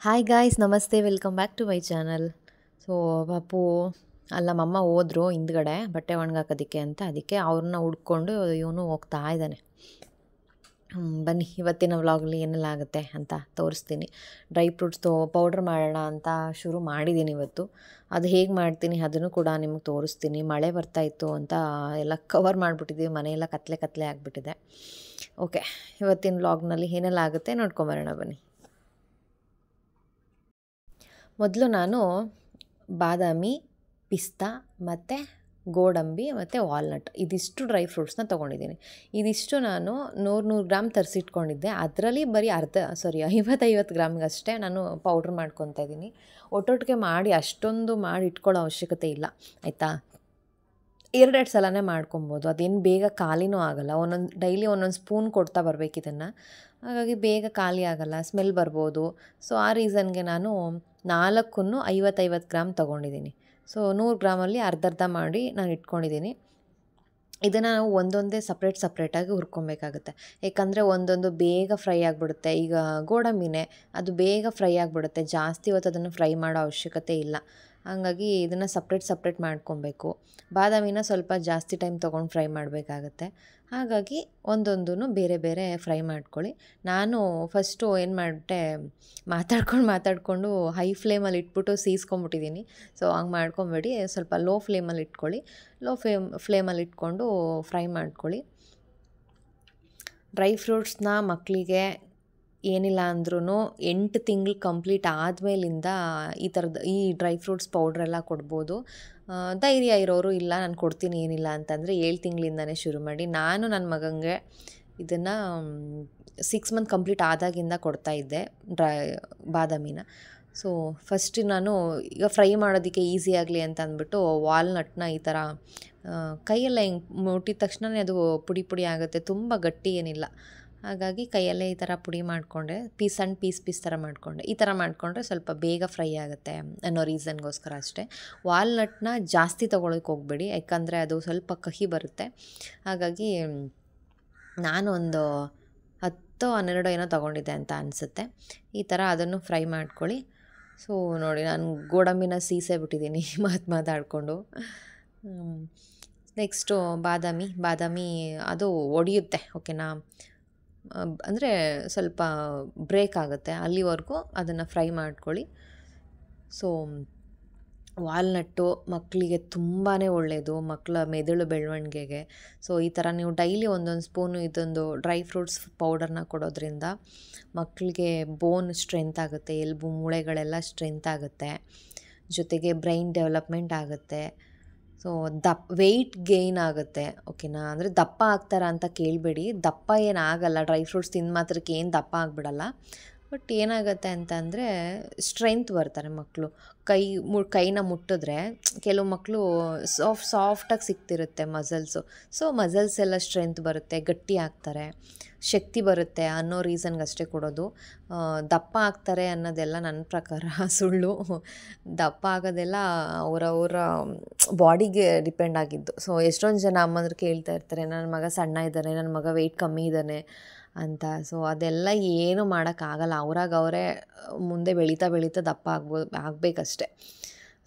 Hi guys, ನಮಸ್ತೆ, welcome back to my channel. So ಪಾಪು ಅಲ್ಲಿ ನಮ್ಮಮ್ಮ ಹೋದ್ರು ಹಿಂದ್ಗಡೆ ಬಟ್ಟೆ ಒಣಗಾಕೋದಕ್ಕೆ ಅಂತ, ಅದಕ್ಕೆ ಅವ್ರನ್ನ ಹುಡ್ಕೊಂಡು ಇವನು ಹೋಗ್ತಾ ಇದ್ದಾನೆ. ಬನ್ನಿ ಇವತ್ತಿನ ವ್ಲಾಗಲ್ಲಿ ಏನೆಲ್ಲ ಆಗುತ್ತೆ ಅಂತ ತೋರಿಸ್ತೀನಿ. ಡ್ರೈ ಫ್ರೂಟ್ಸ್ ಪೌಡ್ರ್ ಮಾಡೋಣ ಅಂತ ಶುರು ಮಾಡಿದ್ದೀನಿ ಇವತ್ತು. ಅದು ಹೇಗೆ ಮಾಡ್ತೀನಿ ಅದನ್ನು ಕೂಡ ನಿಮಗೆ ತೋರಿಸ್ತೀನಿ. ಮಳೆ ಬರ್ತಾಯಿತ್ತು ಅಂತ ಎಲ್ಲ ಕವರ್ ಮಾಡಿಬಿಟ್ಟಿದ್ದೀವಿ, ಮನೆಯೆಲ್ಲ ಕತ್ಲೆ ಆಗಿಬಿಟ್ಟಿದೆ. ಓಕೆ, ಇವತ್ತಿನ ವ್ಲಾಗ್ನಲ್ಲಿ ಏನೆಲ್ಲ ಆಗುತ್ತೆ ನೋಡ್ಕೊಂಬರೋಣ ಬನ್ನಿ. ಮೊದಲು ನಾನು ಬಾದಾಮಿ, ಪಿಸ್ತಾ ಮತ್ತು ಗೋಡಂಬಿ ಮತ್ತು ವಾಲ್ನಟ್ ಇದಿಷ್ಟು ಡ್ರೈ ಫ್ರೂಟ್ಸ್ನ ತೊಗೊಂಡಿದ್ದೀನಿ. ಇದಿಷ್ಟು ನಾನು 100 ಗ್ರಾಮ್ ತರಿಸಿಟ್ಕೊಂಡಿದ್ದೆ. ಅದರಲ್ಲಿ ಬರೀ 50 ಗ್ರಾಮ್ಗಷ್ಟೇ ನಾನು ಪೌಡ್ರ್ ಮಾಡ್ಕೊತಾ ಇದ್ದೀನಿ. ಒಟ್ಟೊಟ್ಟಿಗೆ ಮಾಡಿ ಅಷ್ಟೊಂದು ಮಾಡಿ ಇಟ್ಕೊಳ್ಳೋ ಅವಶ್ಯಕತೆ ಇಲ್ಲ, ಆಯಿತಾ. 2 ಸಲನೇ ಮಾಡ್ಕೊಬೋದು, ಅದೇನು ಬೇಗ ಖಾಲಿನೂ ಆಗೋಲ್ಲ. ಡೈಲಿ ಒಂದೊಂದು ಸ್ಪೂನ್ ಕೊಡ್ತಾ ಬರಬೇಕು ಇದನ್ನು, ಹಾಗಾಗಿ ಬೇಗ ಖಾಲಿ ಆಗೋಲ್ಲ, ಸ್ಮೆಲ್ ಬರ್ಬೋದು. ಸೊ ಆ ರೀಸನ್ಗೆ ನಾನು 4 50 ಗ್ರಾಮ್ ತೊಗೊಂಡಿದ್ದೀನಿ. ಸೊ 100 ಗ್ರಾಮಲ್ಲಿ ಅರ್ಧ ಮಾಡಿ ನಾನು ಇಟ್ಕೊಂಡಿದ್ದೀನಿ. ಇದನ್ನು ನಾವು ಒಂದೊಂದೇ ಸಪ್ರೇಟಾಗಿ ಹುರ್ಕೊಬೇಕಾಗುತ್ತೆ. ಯಾಕಂದರೆ ಒಂದೊಂದು ಬೇಗ ಫ್ರೈ ಆಗಿಬಿಡುತ್ತೆ. ಈಗ ಗೋಡಂಬಿನೇ ಅದು ಬೇಗ ಫ್ರೈ ಆಗಿಬಿಡುತ್ತೆ, ಜಾಸ್ತಿ ಹೊತ್ತು ಅದನ್ನು ಫ್ರೈ ಮಾಡೋ ಅವಶ್ಯಕತೆ ಇಲ್ಲ. ಹಾಗಾಗಿ ಇದನ್ನು ಸಪ್ರೇಟ್ ಮಾಡ್ಕೊಬೇಕು. ಬಾದಾಮಿನ ಸ್ವಲ್ಪ ಜಾಸ್ತಿ ಟೈಮ್ ತೊಗೊಂಡು ಫ್ರೈ ಮಾಡಬೇಕಾಗತ್ತೆ. ಹಾಗಾಗಿ ಒಂದೊಂದೂ ಬೇರೆ ಫ್ರೈ ಮಾಡ್ಕೊಳ್ಳಿ. ನಾನು ಫಸ್ಟು ಏನು ಮಾಡಿಬಿಟ್ಟೆ, ಮಾತಾಡ್ಕೊಂಡು ಹೈ ಫ್ಲೇಮಲ್ಲಿ ಇಟ್ಬಿಟ್ಟು ಸೀಸ್ಕೊಂಬಿಟ್ಟಿದ್ದೀನಿ. ಸೊ ಹಂಗೆ ಮಾಡ್ಕೊಬೇಡಿ, ಸ್ವಲ್ಪ ಲೋ ಫ್ಲೇಮಲ್ಲಿ ಇಟ್ಕೊಳ್ಳಿ. ಫ್ಲೇಮಲ್ಲಿ ಇಟ್ಕೊಂಡು ಫ್ರೈ ಮಾಡ್ಕೊಳ್ಳಿ. ಡ್ರೈ ಫ್ರೂಟ್ಸ್ನ ಮಕ್ಕಳಿಗೆ ಏನಿಲ್ಲ ಅಂದ್ರೂ 8 ತಿಂಗಳು ಕಂಪ್ಲೀಟ್ ಆದಮೇಲಿಂದ ಈ ಡ್ರೈ ಫ್ರೂಟ್ಸ್ ಪೌಡ್ರೆಲ್ಲ ಕೊಡ್ಬೋದು. ಧೈರ್ಯ ಇರೋರು ಇಲ್ಲ ನಾನು ಕೊಡ್ತೀನಿ ಏನಿಲ್ಲ ಅಂತಂದರೆ 7 ತಿಂಗಳಿಂದನೇ ಶುರು ಮಾಡಿ. ನಾನು ನನ್ನ ಮಗನಿಗೆ ಇದನ್ನು 6 ಮಂತ್ ಕಂಪ್ಲೀಟ್ ಆದಾಗಿಂದ ಕೊಡ್ತಾಯಿದ್ದೆ ಬಾದಾಮಿನ. ಸೊ ಫಸ್ಟ್ ನಾನು ಈಗ ಫ್ರೈ ಮಾಡೋದಕ್ಕೆ ಈಸಿ ಆಗಲಿ ಅಂತ ಅಂದ್ಬಿಟ್ಟು ವಾಲ್ನಟ್ನ ಈ ಥರ ಕೈಯೆಲ್ಲ ಹಿಂಗೆ ಮುಟ್ಟಿದ ತಕ್ಷಣವೇ ಅದು ಪುಡಿ ಆಗುತ್ತೆ, ತುಂಬ ಗಟ್ಟಿ ಏನಿಲ್ಲ. ಹಾಗಾಗಿ ಕೈಯಲ್ಲೇ ಈ ಥರ ಪುಡಿ ಮಾಡಿಕೊಂಡೆ, ಸಣ್ಣ ಪೀಸ್ ಥರ ಮಾಡಿಕೊಂಡೆ. ಈ ಥರ ಮಾಡಿಕೊಂಡ್ರೆ ಸ್ವಲ್ಪ ಬೇಗ ಫ್ರೈ ಆಗುತ್ತೆ ಅನ್ನೋ ರೀಸನ್ಗೋಸ್ಕರ ಅಷ್ಟೇ. ವಾಲ್ನಟ್ನ ಜಾಸ್ತಿ ತೊಗೊಳಕ್ಕೆ ಹೋಗಬೇಡಿ, ಯಾಕಂದರೆ ಅದು ಸ್ವಲ್ಪ ಕಹಿ ಬರುತ್ತೆ. ಹಾಗಾಗಿ ನಾನು ಒಂದು 10-12 ಏನೋ ತೊಗೊಂಡಿದ್ದೆ ಅಂತ ಅನಿಸುತ್ತೆ. ಈ ಥರ ಅದನ್ನು ಫ್ರೈ ಮಾಡ್ಕೊಳ್ಳಿ. ಸೊ ನೋಡಿ, ನಾನು ಗೋಡಂಬಿನ ಸೀಸೇ ಬಿಟ್ಟಿದ್ದೀನಿ ಮಾತಾಡಿಕೊಂಡು. ನೆಕ್ಸ್ಟು ಬಾದಾಮಿ ಅದು ಒಡೆಯುತ್ತೆ, ಓಕೆನಾ. ಅಂದರೆ ಸ್ವಲ್ಪ ಬ್ರೇಕ್ ಆಗುತ್ತೆ, ಅಲ್ಲಿವರೆಗೂ ಅದನ್ನು ಫ್ರೈ ಮಾಡ್ಕೊಳ್ಳಿ. ಸೊ ವಾಲ್ನಟ್ಟು ಮಕ್ಕಳಿಗೆ ತುಂಬಾ ಒಳ್ಳೆಯದು, ಮಕ್ಕಳ ಮೆದುಳು ಬೆಳವಣಿಗೆಗೆ. ಸೊ ಈ ಥರ ನೀವು ಡೈಲಿ ಒಂದೊಂದು ಸ್ಪೂನು ಇದೊಂದು ಡ್ರೈ ಫ್ರೂಟ್ಸ್ ಪೌಡರ್ನ ಕೊಡೋದ್ರಿಂದ ಮಕ್ಕಳಿಗೆ ಬೋನ್ ಸ್ಟ್ರೆಂತ್ ಆಗುತ್ತೆ, ಎಲುಬು ಮೂಳೆಗಳೆಲ್ಲ ಸ್ಟ್ರೆಂತ್ ಆಗುತ್ತೆ, ಜೊತೆಗೆ ಬ್ರೈನ್ ಡೆವಲಪ್ಮೆಂಟ್ ಆಗುತ್ತೆ. ಸೊ ವೆಯ್ಟ್ ಗೇಯ್ನ್ ಆಗುತ್ತೆ, ಓಕೆನಾ. ಅಂದರೆ ದಪ್ಪ ಆಗ್ತಾರ ಅಂತ ಕೇಳಬೇಡಿ, ದಪ್ಪ ಏನಾಗಲ್ಲ, ಡ್ರೈ ಫ್ರೂಟ್ಸ್ ತಿಂದು ಮಾತ್ರಕ್ಕೆ ಏನು ದಪ್ಪ ಆಗಿಬಿಡಲ್ಲ. ಬಟ್ ಏನಾಗುತ್ತೆ ಅಂತಂದರೆ ಸ್ಟ್ರೆಂತ್ ಬರ್ತಾರೆ ಮಕ್ಕಳು. ಕೈನ ಮುಟ್ಟಿದ್ರೆ ಕೆಲವು ಮಕ್ಕಳು ಸಾಫ್ಟಾಗಿ ಸಿಗ್ತಿರುತ್ತೆ ಮಸಲ್ಸು. ಸೊ ಮಸಲ್ಸ್ ಎಲ್ಲ ಸ್ಟ್ರೆಂತ್ ಬರುತ್ತೆ, ಗಟ್ಟಿ ಆಗ್ತಾರೆ, ಶಕ್ತಿ ಬರುತ್ತೆ ಅನ್ನೋ ರೀಸನ್ಗಷ್ಟೇ ಕೊಡೋದು. ದಪ್ಪ ಆಗ್ತಾರೆ ಅನ್ನೋದೆಲ್ಲ ನನ್ನ ಪ್ರಕಾರ ಸುಳ್ಳು. ದಪ್ಪ ಆಗೋದೆಲ್ಲ ಅವರವರ ಬಾಡಿಗೆ ಡಿಪೆಂಡ್ ಆಗಿದ್ದು. ಸೊ ಎಷ್ಟೊಂದು ಜನ ಅಮ್ಮಂದ್ರು ಕೇಳ್ತಾ ಇರ್ತಾರೆ, ನನ್ನ ಮಗ ಸಣ್ಣ ಇದ್ದಾನೆ, ನನ್ನ ಮಗ ವೆಯ್ಟ್ ಕಮ್ಮಿ ಇದ್ದಾನೆ ಅಂತ. ಸೊ ಅದೆಲ್ಲ ಏನೂ ಮಾಡೋಕ್ಕಾಗಲ್ಲ, ಅವರೇ ಮುಂದೆ ಬೆಳೀತಾ ದಪ್ಪ ಆಗಬೇಕಷ್ಟೆ.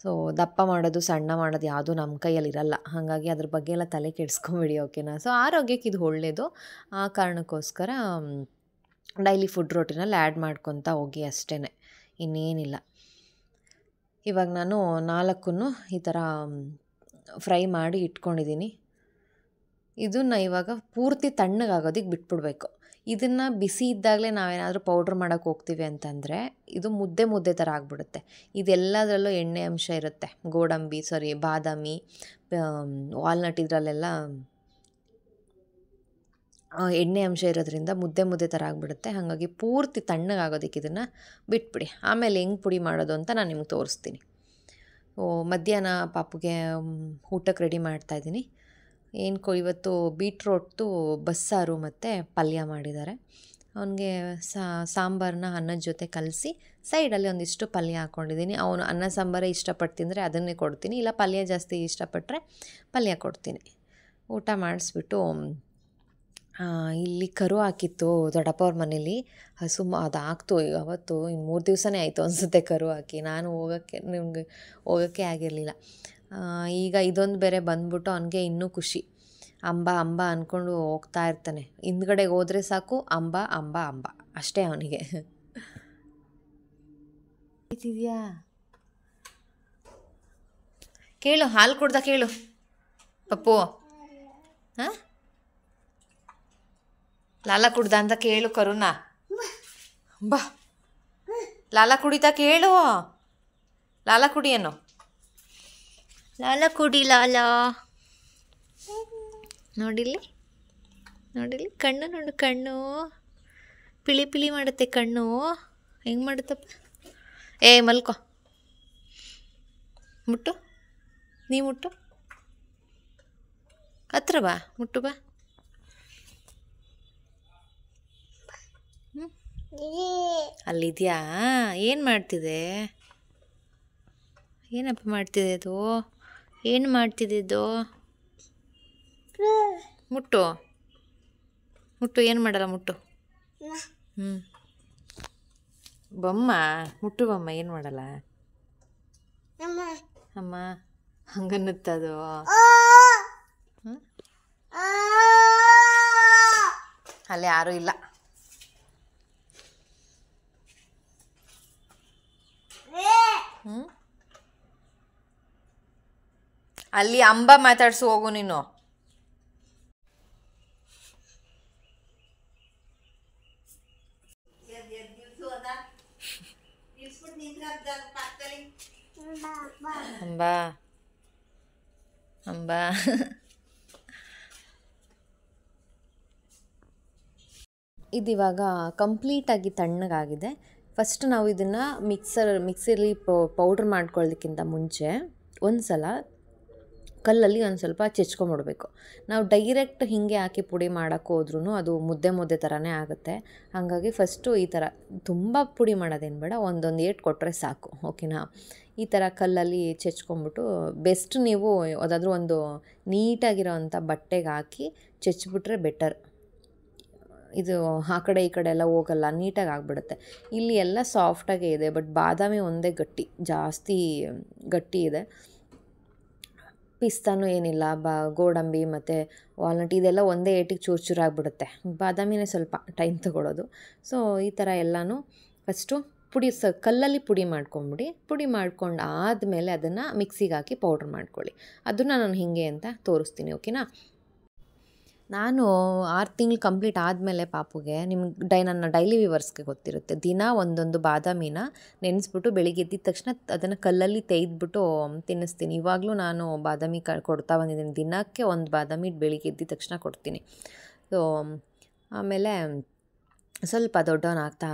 ಸೊ ದಪ್ಪ ಮಾಡೋದು ಸಣ್ಣ ಮಾಡೋದು ಯಾವುದೂ ನಮ್ಮ ಕೈಯಲ್ಲಿರಲ್ಲ. ಹಾಗಾಗಿ ಅದ್ರ ಬಗ್ಗೆ ಎಲ್ಲ ತಲೆ ಕೆಡಿಸ್ಕೊಂಬೇಡಿ, ಓಕೆನಾ. ಸೊ ಆರೋಗ್ಯಕ್ಕೆ ಇದು ಒಳ್ಳೆಯದು, ಆ ಕಾರಣಕ್ಕೋಸ್ಕರ ಡೈಲಿ ಫುಡ್ ರೊಟೀನಲ್ಲಿ ಆ್ಯಡ್ ಮಾಡ್ಕೊತಾ ಹೋಗಿ ಅಷ್ಟೇ, ಇನ್ನೇನಿಲ್ಲ. ಇವಾಗ ನಾನು 4 ಈ ಥರ ಫ್ರೈ ಮಾಡಿ ಇಟ್ಕೊಂಡಿದ್ದೀನಿ. ಇದನ್ನು ಇವಾಗ ಪೂರ್ತಿ ತಣ್ಣಗಾಗೋದಕ್ಕೆ ಬಿಟ್ಬಿಡ್ಬೇಕು. ಇದನ್ನು ಬಿಸಿ ಇದ್ದಾಗಲೇ ನಾವೇನಾದರೂ ಪೌಡ್ರ್ ಮಾಡೋಕ್ಕೆ ಹೋಗ್ತೀವಿ ಅಂತಂದರೆ ಇದು ಮುದ್ದೆ ಥರ ಆಗಿಬಿಡುತ್ತೆ. ಇದೆಲ್ಲದರಲ್ಲೂ ಎಣ್ಣೆ ಅಂಶ ಇರುತ್ತೆ, ಬಾದಾಮಿ, ವಾಲ್ನಟ್ ಇದರಲ್ಲೆಲ್ಲ ಎಣ್ಣೆ ಅಂಶ ಇರೋದ್ರಿಂದ ಮುದ್ದೆ ಥರ ಆಗಿಬಿಡುತ್ತೆ. ಹಾಗಾಗಿ ಪೂರ್ತಿ ತಣ್ಣಗಾಗೋದಕ್ಕೆ ಇದನ್ನು ಬಿಟ್ಬಿಡಿ. ಆಮೇಲೆ ಹೆಂಗೆ ಪುಡಿ ಮಾಡೋದು ಅಂತ ನಾನು ನಿಮ್ಗೆ ತೋರಿಸ್ತೀನಿ. ಮಧ್ಯಾಹ್ನ ಪಾಪುಗೆ ಊಟಕ್ಕೆ ರೆಡಿ ಮಾಡ್ತಾಯಿದ್ದೀನಿ. ಇವತ್ತು ಬೀಟ್ರೋಟ್ದು ಬಸ್ಸಾರು ಮತ್ತು ಪಲ್ಯ ಮಾಡಿದ್ದಾರೆ. ಅವನಿಗೆ ಸಾಂಬಾರನ್ನ ಅನ್ನದ ಜೊತೆ ಕಲಸಿ ಸೈಡಲ್ಲಿ ಒಂದಿಷ್ಟು ಪಲ್ಯ ಹಾಕ್ಕೊಂಡಿದ್ದೀನಿ. ಅವನು ಅನ್ನ ಸಾಂಬಾರೇ ಇಷ್ಟಪಟ್ಟು ತಿಂದರೆ ಅದನ್ನೇ ಕೊಡ್ತೀನಿ, ಇಲ್ಲ ಪಲ್ಯ ಜಾಸ್ತಿ ಇಷ್ಟಪಟ್ಟರೆ ಪಲ್ಯ ಕೊಡ್ತೀನಿ. ಊಟ ಮಾಡಿಸ್ಬಿಟ್ಟು ಇಲ್ಲಿ ಕರು ಹಾಕಿತ್ತು ದೊಡ್ಡಪ್ಪ ಅವ್ರ ಮನೇಲಿ. ಹಸು ಅದು ಹಾಕ್ತು ಅವತ್ತು. ಇನ್ನು 3 ದಿವಸನೇ ಆಯಿತು ಅನಿಸುತ್ತೆ ಕರು ಹಾಕಿ. ನಾನು ಹೋಗೋಕ್ಕೆ ಆಗಿರಲಿಲ್ಲ. ಈಗ ಇದೊಂದು ಬೇರೆ ಬಂದ್ಬಿಟ್ಟು ಅವನಿಗೆ ಇನ್ನೂ ಖುಷಿ. ಅಂಬ ಅಂಬ ಅಂದ್ಕೊಂಡು ಹೋಗ್ತಾ ಇರ್ತಾನೆ. ಹಿಂದ್ಗಡೆಗೆ ಹೋದರೆ ಸಾಕು ಅಂಬ ಅಂಬ ಅಂಬ ಅಷ್ಟೇ ಅವನಿಗೆ. ಇದೆಯಾ ಕೇಳು, ಹಾಲು ಕುಡ್ದ ಕೇಳು ಪಪ್ಪು. ಹಾಂ, ಲಾಲ ಕುಡ್ದ ಅಂತ ಕೇಳು ಕರುನಾ. ಬಾ, ಲಾಲ ಕುಡಿತಾ ಕೇಳು. ಲಾಲ ಕುಡಿಯೇನು? ಲಾಲ ಕುಡಿ ಲಾಲ. ನೋಡಿಲ್ಲಿ ನೋಡಿಲ್ಲಿ ಕಣ್ಣು ನೋಡು, ಕಣ್ಣು ಪಿಳಿ ಪಿಳಿ ಮಾಡುತ್ತೆ ಕಣ್ಣು. ಹೆಂಗೆ ಮಾಡುತ್ತಪ್ಪ? ಮಲ್ಕೋ, ಮುಟ್ಟು, ನೀ ಮುಟ್ಟು, ಹತ್ರ ಬಾ, ಮುಟ್ಟು ಬಾ. ಅಲ್ಲಿದ್ಯಾ? ಏನು ಮಾಡ್ತಿದೆ? ಏನಪ್ಪ ಮಾಡ್ತಿದೆ ಅದು? ಏನು ಮಾಡ್ತಿದೆ ಇದು? ಮುಟ್ಟು ಮುಟ್ಟು, ಏನು ಮಾಡಲ್ಲ ಮುಟ್ಟು. ಬೊಮ್ಮ ಮುಟ್ಟು, ಬೊಮ್ಮ ಏನು ಮಾಡಲ್ಲ. ಅಮ್ಮ ಹಂಗನ್ನುತ್ತದು. ಅಲ್ಲಿ ಯಾರೂ ಇಲ್ಲ. ಅಲ್ಲಿ ಅಂಬ ಮಾತಾಡ್ಸು ಹೋಗು ನೀನು. ಅಂಬ ಅಂಬ ಇದಿವಾಗ ಕಂಪ್ಲೀಟಾಗಿ ತಣ್ಣಗಾಗಿದೆ. ಫಸ್ಟ್ ನಾವು ಇದನ್ನು ಮಿಕ್ಸಿಲಿ ಪೌಡ್ರ್ ಮಾಡ್ಕೊಳ್ಳೋದಕ್ಕಿಂತ ಮುಂಚೆ ಒಂದು ಸಲ ಕಲ್ಲಲ್ಲಿ ಒಂದು ಸ್ವಲ್ಪ ಚೆಚ್ಕೊಂಬಿಡ್ಬೇಕು. ನಾವು ಡೈರೆಕ್ಟ್ ಹೀಗೆ ಹಾಕಿ ಪುಡಿ ಮಾಡೋಕ್ಕೆ ಹೋದ್ರೂ ಅದು ಮುದ್ದೆ ಥರನೇ ಆಗುತ್ತೆ. ಹಾಗಾಗಿ ಫಸ್ಟು ಈ ಥರ ತುಂಬ ಪುಡಿ ಮಾಡೋದೇನು ಬೇಡ, ಒಂದೊಂದು ಏಟು ಕೊಟ್ಟರೆ ಸಾಕು. ಓಕೆನಾ? ಈ ಥರ ಕಲ್ಲಲ್ಲಿ ಚೆಚ್ಕೊಂಬಿಟ್ಟು ಬೆಸ್ಟ್ ನೀವು ಯಾವುದಾದ್ರೂ ಒಂದು ನೀಟಾಗಿರೋ ಅಂಥ ಬಟ್ಟೆಗೆ ಹಾಕಿ ಚೆಚ್ಬಿಟ್ರೆ ಬೆಟರ್. ಇದು ಆ ಕಡೆ ಈ ಕಡೆ ಎಲ್ಲ ಹೋಗಲ್ಲ, ನೀಟಾಗಿ ಆಗಿಬಿಡುತ್ತೆ. ಇಲ್ಲಿ ಎಲ್ಲ ಸಾಫ್ಟಾಗೇ ಇದೆ, ಬಟ್ ಬಾದಾಮಿ ಒಂದೇ ಜಾಸ್ತಿ ಗಟ್ಟಿ ಇದೆ. ಪಿಸ್ತಾನೂ ಏನಿಲ್ಲ, ಗೋಡಂಬಿ ಮತ್ತು ವಾಲ್ನಟ್ ಇದೆಲ್ಲ ಒಂದೇ ಏಟಿಗೆ ಚೂರಾಗಿಬಿಡುತ್ತೆ. ಬಾದಾಮಿನೇ ಸ್ವಲ್ಪ ಟೈಮ್ ತೊಗೊಳೋದು. ಸೊ ಈ ಥರ ಎಲ್ಲನೂ ಫಸ್ಟು ಕಲ್ಲಲ್ಲಿ ಪುಡಿ ಮಾಡ್ಕೊಂಬಿಡಿ. ಪುಡಿ ಮಾಡ್ಕೊಂಡು ಆದಮೇಲೆ ಅದನ್ನು ಮಿಕ್ಸಿಗೆ ಹಾಕಿ ಪೌಡ್ರ್ ಮಾಡ್ಕೊಳ್ಳಿ. ಅದನ್ನು ನಾನು ಹೀಗೆ ಅಂತ ತೋರಿಸ್ತೀನಿ. ಓಕೆನಾ? ನಾನು 6 ತಿಂಗಳು ಕಂಪ್ಲೀಟ್ ಆದಮೇಲೆ ಪಾಪುಗೆ, ನನ್ನ ಡೈಲಿ ವ್ಯೂವರ್ಸ್ಗೆ ಗೊತ್ತಿರುತ್ತೆ, ದಿನ ಒಂದೊಂದು ಬಾದಾಮಿನ ನೆನೆಸ್ಬಿಟ್ಟು ಬೆಳಿಗ್ಗೆ ಎದ್ದಿದ ತಕ್ಷಣ ಅದನ್ನು ಕಲ್ಲಲ್ಲಿ ತೆಗೆದ್ಬಿಟ್ಟು ತಿನ್ನಿಸ್ತೀನಿ. ಇವಾಗಲೂ ನಾನು ಬಾದಾಮಿ ಕೊಡ್ತಾ ಬಂದಿದ್ದೀನಿ. ದಿನಕ್ಕೆ ಒಂದು ಬಾದಾಮಿ ಬೆಳಿಗ್ಗೆ ಎದ್ದಿದ ತಕ್ಷಣ ಕೊಡ್ತೀನಿ. ಸೊ ಆಮೇಲೆ ಸ್ವಲ್ಪ ದೊಡ್ಡವನಾಗ್ತಾ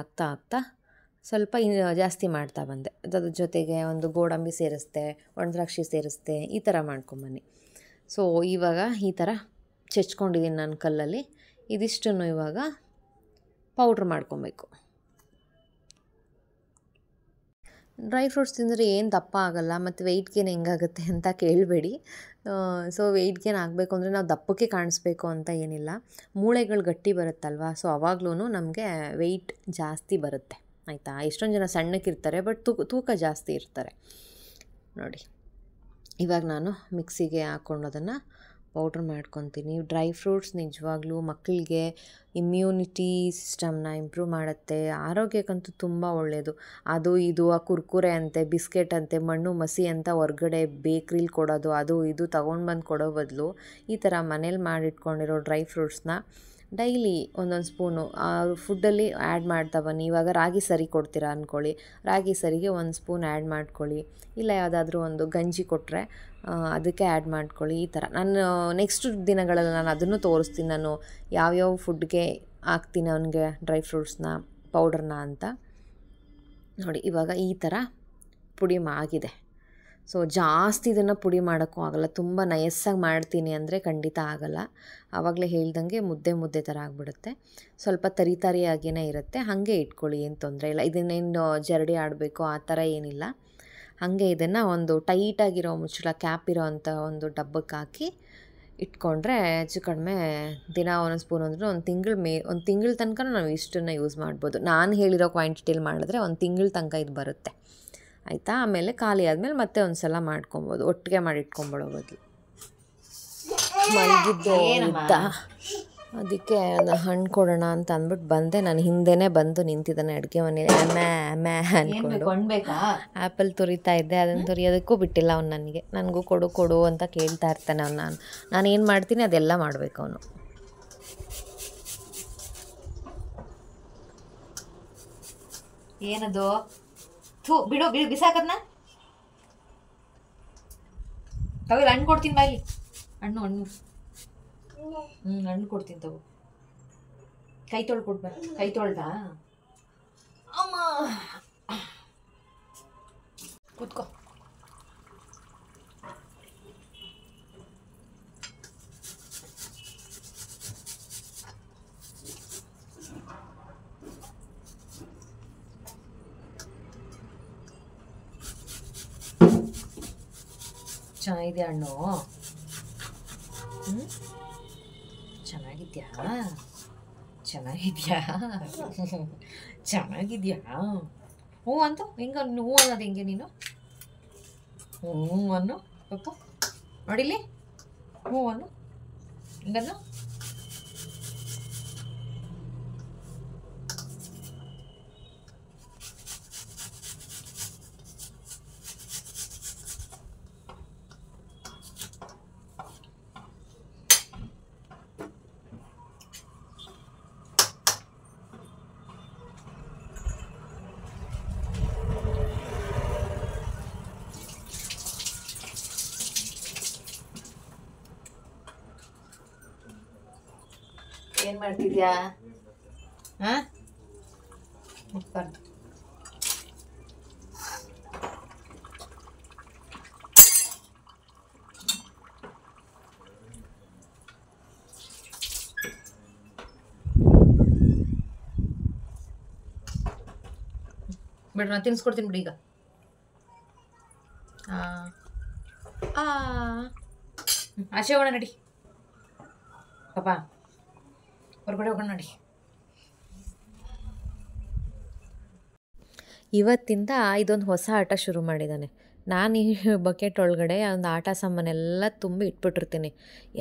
ಸ್ವಲ್ಪ ಜಾಸ್ತಿ ಮಾಡ್ತಾ ಬಂದೆ. ಅದ್ರ ಜೊತೆಗೆ ಒಂದು ಗೋಡಂಬಿ ಸೇರಿಸ್ದೆ, ಒಣದ್ರಾಕ್ಷಿ ಸೇರಿಸ್ದೆ, ಈ ಥರ ಮಾಡ್ಕೊಂಬನ್ನಿ. ಸೊ ಇವಾಗ ಈ ಥರ ಚೆಚ್ಕೊಂಡಿದ್ದೀನಿ ನಾನು ಕಲ್ಲಲ್ಲಿ. ಇದಿಷ್ಟನ್ನು ಇವಾಗ ಪೌಡ್ರ್ ಮಾಡ್ಕೊಬೇಕು. ಡ್ರೈ ಫ್ರೂಟ್ಸ್ ತಿಂದರೆ ಏನು ದಪ್ಪ ಆಗೋಲ್ಲ, ಮತ್ತು ವೆಯ್ಟ್ ಗೇನ್ ಹೆಂಗಾಗುತ್ತೆ ಅಂತ ಕೇಳಬೇಡಿ. ಸೊ ವೆಯ್ಟ್ ಗೇನ್ ಆಗಬೇಕು ಅಂದರೆ ನಾವು ದಪ್ಪಕ್ಕೆ ಕಾಣಿಸ್ಬೇಕು ಅಂತ ಏನಿಲ್ಲ. ಮೂಳೆಗಳು ಗಟ್ಟಿ ಬರುತ್ತಲ್ವ, ಸೊ ಅವಾಗ್ಲೂ ನಮಗೆ ವೆಯ್ಟ್ ಜಾಸ್ತಿ ಬರುತ್ತೆ. ಆಯಿತಾ? ಎಷ್ಟೊಂದು ಜನ ಸಣ್ಣಕ್ಕಿರ್ತಾರೆ, ಬಟ್ ತೂಕ ಜಾಸ್ತಿ ಇರ್ತಾರೆ. ನೋಡಿ, ಇವಾಗ ನಾನು ಮಿಕ್ಸಿಗೆ ಹಾಕ್ಕೊಂಡು ಅದನ್ನು ಪೌಡ್ರ್ ಮಾಡ್ಕೊತೀನಿ. ಡ್ರೈ ಫ್ರೂಟ್ಸ್ ನಿಜವಾಗ್ಲೂ ಮಕ್ಕಳಿಗೆ ಇಮ್ಯುನಿಟಿ ಸಿಸ್ಟಮ್ನ ಇಂಪ್ರೂವ್ ಮಾಡುತ್ತೆ. ಆರೋಗ್ಯಕ್ಕಂತೂ ತುಂಬ ಒಳ್ಳೆಯದು. ಅದು ಇದು ಆ ಕುರ್ಕುರೆ ಅಂತೆ, ಬಿಸ್ಕೆಟ್ ಅಂತೆ, ಮಣ್ಣು ಮಸಿ ಅಂತ ಹೊರ್ಗಡೆ ಬೇಕ್ರಿಲಿ ಕೊಡೋದು, ಅದು ಇದು ತೊಗೊಂಡು ಬಂದು ಕೊಡೋ ಬದಲು ಈ ಥರ ಮನೇಲಿ ಮಾಡಿಟ್ಕೊಂಡಿರೋ ಡ್ರೈ ಫ್ರೂಟ್ಸ್ನ ಡೈಲಿ ಒಂದೊಂದು ಸ್ಪೂನು ಫುಡ್ಡಲ್ಲಿ ಆ್ಯಡ್ ಮಾಡ್ತಾ ಬನ್ನಿ. ಇವಾಗ ರಾಗಿ ಸರಿ ಕೊಡ್ತೀರಾ ಅಂದ್ಕೊಳ್ಳಿ, ರಾಗಿ ಸರಿಗೆ 1 ಸ್ಪೂನ್ ಆ್ಯಡ್ ಮಾಡ್ಕೊಳ್ಳಿ. ಇಲ್ಲ ಯಾವುದಾದ್ರೂ ಒಂದು ಗಂಜಿ ಕೊಟ್ಟರೆ ಅದಕ್ಕೆ ಆ್ಯಡ್ ಮಾಡ್ಕೊಳ್ಳಿ. ಈ ಥರ ನಾನು ನೆಕ್ಸ್ಟ್ ದಿನಗಳಲ್ಲಿ ನಾನು ಅದನ್ನು ತೋರಿಸ್ತೀನಿ, ನಾನು ಯಾವ್ಯಾವ ಫುಡ್ಗೆ ಹಾಕ್ತೀನಿ ಅವನಿಗೆ ಡ್ರೈ ಫ್ರೂಟ್ಸ್ನ ಪೌಡ್ರನ್ನ ಅಂತ. ನೋಡಿ, ಇವಾಗ ಈ ಥರ ಪುಡಿ ಆಗಿದೆ. ಸೊ ಜಾಸ್ತಿ ಇದನ್ನು ಪುಡಿ ಮಾಡೋಕ್ಕೂ ಆಗೋಲ್ಲ. ತುಂಬ ನಯಸ್ಸಾಗಿ ಮಾಡ್ತೀನಿ ಅಂದರೆ ಖಂಡಿತ ಆಗೋಲ್ಲ. ಆವಾಗಲೇ ಹೇಳ್ದಂಗೆ ಮುದ್ದೆ ಥರ ಆಗಿಬಿಡುತ್ತೆ. ಸ್ವಲ್ಪ ತರಿಯಾಗಿಯೇ ಇರುತ್ತೆ. ಹಾಗೆ ಇಟ್ಕೊಳ್ಳಿ, ಏನು ತೊಂದರೆ ಇಲ್ಲ. ಇದನ್ನೇನು ಜರಡಿ ಆಡಬೇಕು ಆ ಥರ ಏನಿಲ್ಲ. ಹಾಗೆ ಇದನ್ನು ಒಂದು ಟೈಟಾಗಿರೋ ಮುಚ್ಚಳ ಕ್ಯಾಪ್ ಇರೋ ಅಂಥ ಒಂದು ಡಬ್ಬಕ್ಕೆ ಹಾಕಿ ಇಟ್ಕೊಂಡ್ರೆ ಹೆಚ್ಚು ಕಡಿಮೆ ದಿನ ಒಂದೊಂದು ಸ್ಪೂನ್ ಅಂದರೆ ಒಂದು ತಿಂಗಳ ತನಕ ನಾವು ಇಷ್ಟನ್ನು ಯೂಸ್ ಮಾಡ್ಬೋದು. ನಾನು ಹೇಳಿರೋ ಕ್ವಾಂಟಿಟಿಲಿ ಮಾಡಿದ್ರೆ ಒಂದು ತಿಂಗಳ ತನಕ ಇದು ಬರುತ್ತೆ ಆಯಿತಾ. ಆಮೇಲೆ ಖಾಲಿ ಆದಮೇಲೆ ಮತ್ತೆ ಒಂದು ಸಲ ಮಾಡ್ಕೊಬೋದು, ಒಟ್ಟಿಗೆ ಮಾಡಿ ಇಟ್ಕೊಂಬಿಡೋ ಬದಲು. ಮಲಗಿದ್ದು ಇದ್ದ, ಅದಕ್ಕೆ ಹಣ್ಣು ಕೊಡೋಣ ಅಂತ ಅಂದ್ಬಿಟ್ಟು ಬಂದೆ. ನಾನು ಹಿಂದೆನೇ ಬಂದು ನಿಂತಿದ್ದಾನೆ ಅಡುಗೆ ಮನೇಲಿ. ಮ್ಯಾ ಅಂದ್ಕೊಂಡು ಆ್ಯಪಲ್ ತುರಿತಾ ಇದ್ದೆ. ಅದನ್ನು ತುರಿಯೋದಕ್ಕೂ ಬಿಟ್ಟಿಲ್ಲ ಅವ್ನು ನನಗೂ ಕೊಡು ಅಂತ ಕೇಳ್ತಾ ಇರ್ತಾನೆ ಅವ್ನು. ನಾನು ಏನು ಮಾಡ್ತೀನಿ ಅದೆಲ್ಲ ಮಾಡಬೇಕು ಅವನು. ಏನದು ಬಿಡು ಬಿಸಾಕದ್ನ. ತಗೊಳ್ಳಿ ಹಣ್ಣು ಕೊಡ್ತೀನಿ ಬಾಯಿ. ಹಣ್ಣು ಹಣ್ಣು ಕೊಡ್ತೀನಿ ತಗೋ. ಕೈ ತೊಳ್ಕೊಡ್ಬ. ಕೈ ತೊಳ್ದಾ ಅಮ್ಮ? ಕೂತ್ಕೋ. ಚೆನ್ನಾಗಿದೆ ಹಣ್ಣು. ಚೆನ್ನಾಗಿದ್ಯಾ? ಹ್ಞೂ ಅಂತ ಹಿಂಗೆ ಹ್ಞೂ ಅನ್ನೋದು ಹೆಂಗೆ ನೀನು? ಹ್ಞೂ ಅನ್ನು ಪಪ್ಪ ನೋಡಿಲಿ. ಹ್ಞೂ ಅನ್ನು ಹಿಂಗನ್ನು. ಏನು ಮಾಡ್ತಿದ್ಯಾ? ಹಾಂ ಮುಟ್ಬಾರ್ದು. ಬಿಡು, ನಾನು ತಿನ್ನಿಸ್ಕೊಡ್ತೀನಿ ಬಿಡಿ ಈಗ. ಆಚೆ ಹೋಗೋಣ ನಡಿ ಪಾಪ, ಹೊರಗಡೆ ಹೋಗೋಣ ನೋಡಿ. ಇವತ್ತಿಂದ ಇದೊಂದು ಹೊಸ ಆಟ ಶುರು ಮಾಡಿದ್ದಾನೆ. ನಾನು ಈ ಬಕೆಟ್ ಒಳಗಡೆ ಒಂದು ಆಟ ಸಾಮಾನೆಲ್ಲ ತುಂಬಿ ಇಟ್ಬಿಟ್ಟಿರ್ತೀನಿ.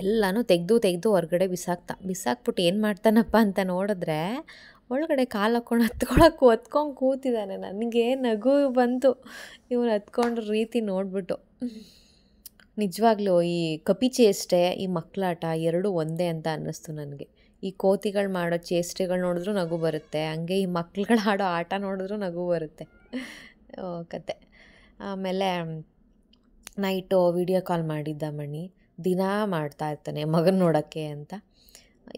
ಎಲ್ಲನೂ ತೆಗೆದು ಹೊರಗಡೆ ಬಿಸಾಕ್ಬಿಟ್ಟು ಏನು ಮಾಡ್ತಾನಪ್ಪ ಅಂತ ನೋಡಿದ್ರೆ ಒಳಗಡೆ ಕಾಲು ಹಾಕ್ಕೊಂಡು ಹೊತ್ಕೊಂಡು ಕೂತಿದ್ದಾನೆ. ನನಗೆ ನಗು ಬಂತು ಇವನು ಹತ್ಕೊಂಡ್ರ ರೀತಿ ನೋಡಿಬಿಟ್ಟು. ನಿಜವಾಗ್ಲೂ ಈ ಕಪಿ ಚೇಷ್ಟೆ, ಈ ಮಕ್ಕಳಾಟ ಎರಡೂ ಒಂದೇ ಅಂತ ಅನ್ನಿಸ್ತು ನನಗೆ. ಈ ಕೋತಿಗಳು ಮಾಡೋ ಚೇಷ್ಟೆಗಳು ನೋಡಿದ್ರೂ ನಗು ಬರುತ್ತೆ, ಹಂಗೆ ಈ ಮಕ್ಳುಗಳು ಆಡೋ ಆಟ ನೋಡಿದ್ರೂ ನಗು ಬರುತ್ತೆ ಕತೆ. ಆಮೇಲೆ ನೈಟು ವಿಡಿಯೋ ಕಾಲ್ ಮಾಡಿದ್ದ ಮಣಿ. ದಿನ ಮಾಡ್ತಾ ಇರ್ತಾನೆ ಮಗನ ನೋಡೋಕ್ಕೆ ಅಂತ.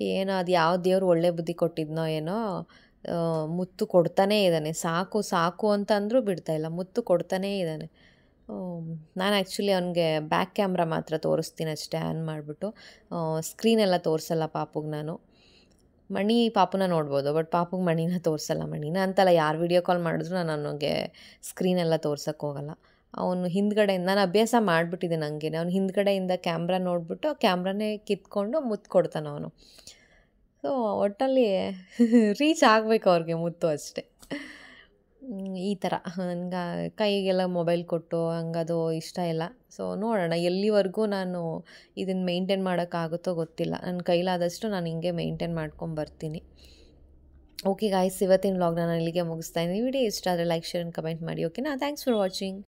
ಏನೋ ಅದು ಯಾವ ದೇವ್ರು ಒಳ್ಳೆ ಬುದ್ಧಿ ಕೊಟ್ಟಿದ್ನೋ ಏನೋ, ಮುತ್ತು ಕೊಡ್ತಾನೇ ಇದ್ದಾನೆ. ಸಾಕು ಅಂತ ಅಂದರೂ ಬಿಡ್ತಾಯಿಲ್ಲ, ಮುತ್ತು ಕೊಡ್ತಾನೇ ಇದ್ದಾನೆ. ನಾನು ಆ್ಯಕ್ಚುಲಿ ಅವನಿಗೆ ಬ್ಯಾಕ್ ಕ್ಯಾಮ್ರಾ ಮಾತ್ರ ತೋರಿಸ್ತೀನಿ ಅಷ್ಟೇ, ಆನ್ ಮಾಡಿಬಿಟ್ಟು. ಸ್ಕ್ರೀನೆಲ್ಲ ತೋರಿಸಲ್ಲ ಪಾಪುಗೆ ನಾನು. ಮಣಿ ಪಾಪುನ ನೋಡ್ಬೋದು, ಬಟ್ ಪಾಪುಗೆ ಮಣಿನ ತೋರಿಸಲ್ಲ. ಮಣಿನ ಅಂತಲ್ಲ, ಯಾರು ವೀಡಿಯೋ ಕಾಲ್ ಮಾಡಿದ್ರು ನಾನು ಅವನಿಗೆ ಸ್ಕ್ರೀನೆಲ್ಲ ತೋರ್ಸೋಕ್ಕೆ ಹೋಗಲ್ಲ. ಅವನು ಹಿಂದ್ಗಡೆಯಿಂದ ನಾನು ಅಭ್ಯಾಸ ಮಾಡಿಬಿಟ್ಟಿದ್ದೆ ನನಗೆ. ಅವ್ನು ಹಿಂದ್ಗಡೆಯಿಂದ ಕ್ಯಾಮ್ರಾ ನೋಡಿಬಿಟ್ಟು ಕ್ಯಾಮ್ರಾನೇ ಕಿತ್ಕೊಂಡು ಮುತ್ತು ಕೊಡ್ತಾನೆ ಅವನು. ಸೊ ಒಟ್ಟಲ್ಲಿ ರೀಚ್ ಆಗಬೇಕು ಅವ್ರಿಗೆ ಮುತ್ತು ಅಷ್ಟೆ. ಈ ಥರ ನನಗೆ ಕೈಗೆಲ್ಲ ಮೊಬೈಲ್ ಕೊಟ್ಟು ಹಂಗದು ಇಷ್ಟ ಇಲ್ಲ. ಸೊ ನೋಡೋಣ ಎಲ್ಲಿವರೆಗೂ ನಾನು ಇದನ್ನು ಮೇಂಟೈನ್ ಮಾಡೋಕ್ಕಾಗುತ್ತೋ ಗೊತ್ತಿಲ್ಲ. ನನ್ನ ಕೈಲಾದಷ್ಟು ನಾನು ಹಿಂಗೆ ಮೇಂಟೈನ್ ಮಾಡ್ಕೊಂಬರ್ತೀನಿ. ಓಕೆ ಗಾಯ್ಸ್, ಇವತ್ತಿನ ವ್ಲಾಗ್ನ ನಾನು ಇಲ್ಲಿಗೆ ಮುಗಿಸ್ತಾ ಇದ್ದೀನಿ. ವಿಡಿಯೋ ಇಷ್ಟ ಆದರೆ ಲೈಕ್, ಶೇರ್ ಆ್ಯಂಡ್ ಕಮೆಂಟ್ ಮಾಡಿ. ಓಕೆನಾ? Thanks for watching.